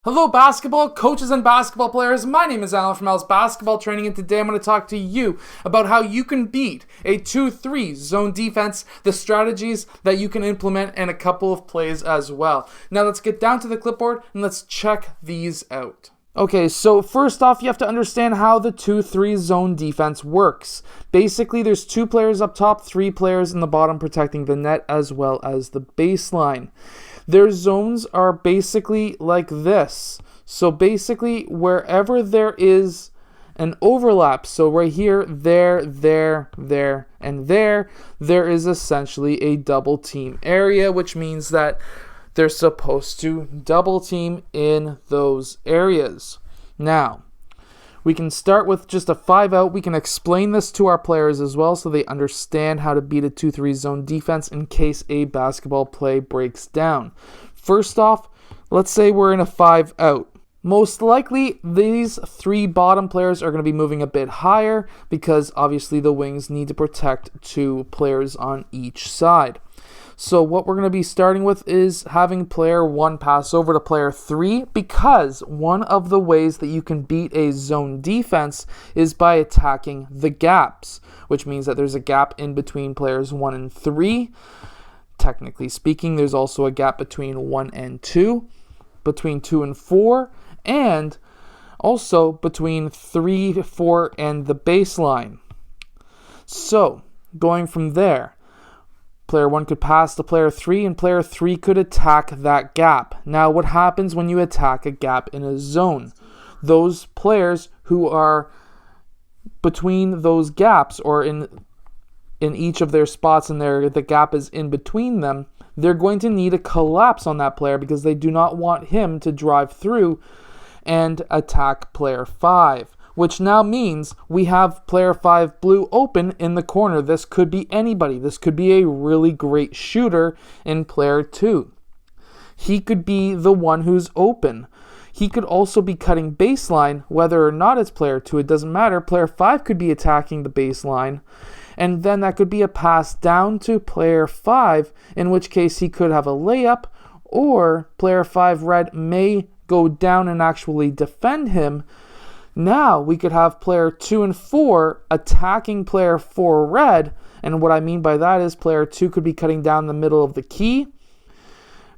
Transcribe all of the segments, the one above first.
Hello basketball coaches and basketball players, my name is Alan from Al's Basketball Training, and today I'm going to talk to you about how you can beat a 2-3 zone defense, the strategies that you can implement, and a couple of plays as well. Now let's get down to the clipboard and let's check these out. Okay, so first off, you have to understand how the 2-3 zone defense works. Basically, there's 2 players up top, 3 players in the bottom protecting the net as well as the baseline. Their zones are basically like this. So basically, wherever there is an overlap, so right here, there, and there is essentially a double team area, which means that they're supposed to double team in those areas. Now, we can start with just a 5-out. We can explain this to our players as well so they understand how to beat a 2-3 zone defense in case a basketball play breaks down. First off, let's say we're in a 5-out. Most likely, these 3 bottom players are going to be moving a bit higher because obviously the wings need to protect 2 players on each side. So what we're going to be starting with is having player 1 pass over to player 3, because one of the ways that you can beat a zone defense is by attacking the gaps, which means that there's a gap in between players 1 and 3. Technically speaking, there's also a gap between 1 and 2, between 2 and 4, and also between 3, 4, and the baseline. So, going from there, player 1 could pass to player 3, and player 3 could attack that gap. Now, what happens when you attack a gap in a zone? Those players who are between those gaps, or in each of their spots and the gap is in between them, they're going to need a collapse on that player because they do not want him to drive through and attack player 5. Which now means we have player 5 blue open in the corner. This could be anybody. This could be a really great shooter in player 2. He could be the one who's open. He could also be cutting baseline, whether or not it's player 2, it doesn't matter. Player 5 could be attacking the baseline, and then that could be a pass down to player 5, in which case he could have a layup, or player 5 red may go down and actually defend him. Now we could have player 2 and 4 attacking player 4 red, and what I mean by that is player 2 could be cutting down the middle of the key.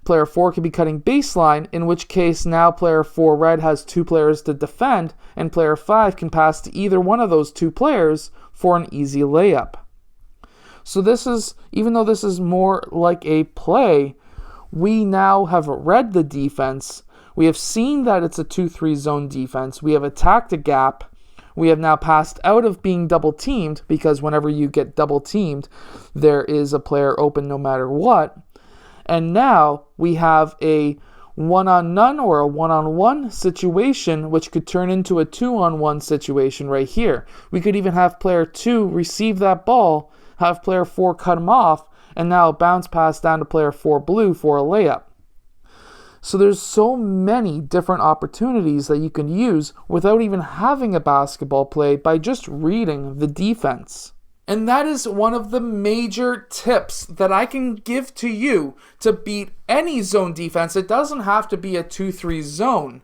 Player 4 could be cutting baseline, in which case now player 4 red has 2 players to defend, and player 5 can pass to either one of those 2 players for an easy layup. So this is, even though this is more like a play, we now have read the defense. We have seen that it's a 2-3 zone defense. We have attacked a gap. We have now passed out of being double teamed, because whenever you get double teamed, there is a player open no matter what. And now we have a one-on-none or a one-on-one situation, which could turn into a 2-on-1 situation right here. We could even have player 2 receive that ball, have player 4 cut him off, and now a bounce pass down to player 4 blue for a layup. So there's so many different opportunities that you can use without even having a basketball play by just reading the defense. And that is one of the major tips that I can give to you to beat any zone defense. It doesn't have to be a 2-3 zone.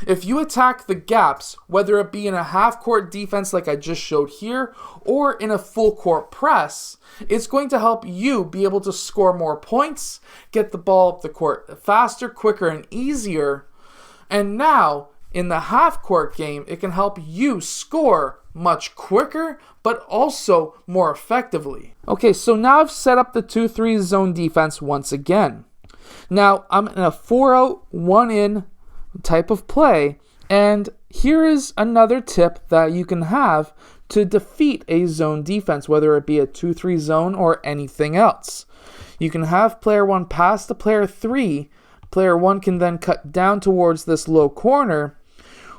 If you attack the gaps, whether it be in a half-court defense like I just showed here, or in a full-court press, it's going to help you be able to score more points, get the ball up the court faster, quicker, and easier. And now, in the half-court game, it can help you score much quicker, but also more effectively. Okay, so now I've set up the 2-3 zone defense once again. Now, I'm in a 4-out, 1-in type of play, and here is another tip that you can have to defeat a zone defense, whether it be a 2-3 zone or anything else. You can have player 1 pass to player 3. Player 1 can then cut down towards this low corner,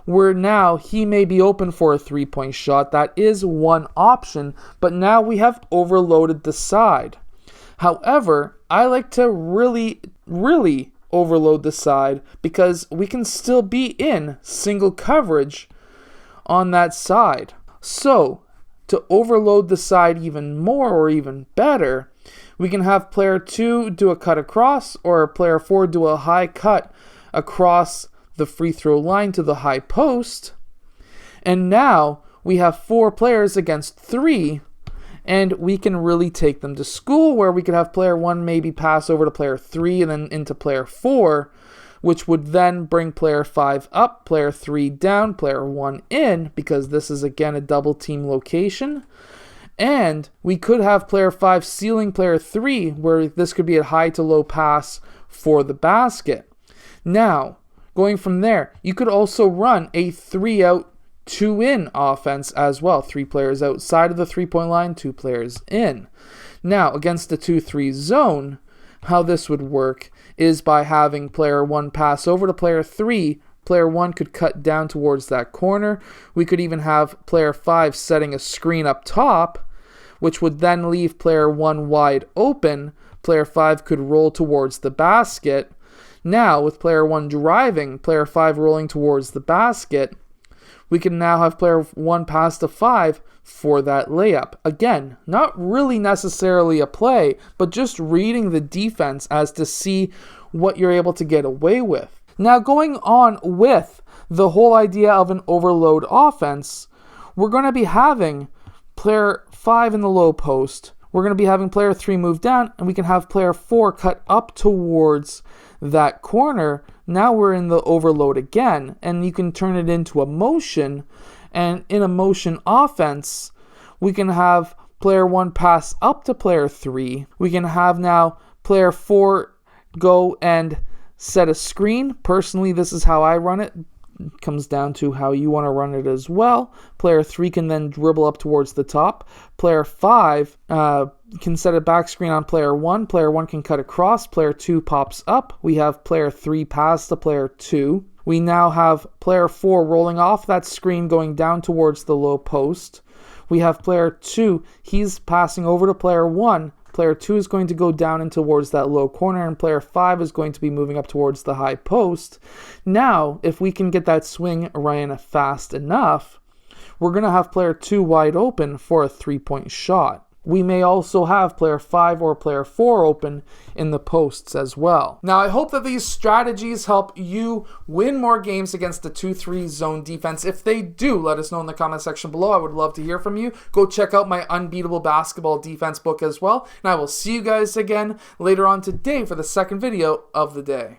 where now he may be open for a 3-point shot. That is one option, but now we have overloaded the side. However, I like to really overload the side because we can still be in single coverage on that side. So, to overload the side even more or even better, we can have player 2 do a cut across, or player 4 do a high cut across the free throw line to the high post. And now we have 4 players against 3, and we can really take them to school, where we could have player 1 maybe pass over to player 3 and then into player 4, which would then bring player 5 up, player 3 down, player 1 in, because this is again a double team location. And we could have player 5 sealing player 3, where this could be a high to low pass for the basket. Now, going from there, you could also run a 3-out, 2-in offense as well. 3 players outside of the 3-point line, 2 players in. Now, against the 2-3 zone, how this would work is by having player 1 pass over to player 3. Player 1 could cut down towards that corner. We could even have player 5 setting a screen up top, which would then leave player 1 wide open. Player 5 could roll towards the basket. Now, with player 1 driving, player 5 rolling towards the basket, we can now have player 1 pass to 5 for that layup. Again, not really necessarily a play, but just reading the defense as to see what you're able to get away with. Now, going on with the whole idea of an overload offense, we're going to be having player 5 in the low post. We're going to be having player 3 move down, and we can have player 4 cut up towards that corner. Now we're in the overload again, and you can turn it into a motion. And in a motion offense, we can have player 1 pass up to player 3. We can have now player 4 go and set a screen. Personally, this is how I run it. It comes down to how you want to run it as well. Player 3 can then dribble up towards the top. Player 5 can set a back screen on player 1. Player 1 can cut across. Player 2 pops up. We have player 3 pass to player 2. We now have player 4 rolling off that screen going down towards the low post. We have player 2. He's passing over to player 1. Player 2 is going to go down and towards that low corner, and player 5 is going to be moving up towards the high post. Now, if we can get that swing ran fast enough, we're going to have player 2 wide open for a 3-point shot. We may also have player 5 or player 4 open in the posts as well. Now, I hope that these strategies help you win more games against the 2-3 zone defense. If they do, let us know in the comment section below. I would love to hear from you. Go check out my Unbeatable Basketball Defense book as well. And I will see you guys again later on today for the second video of the day.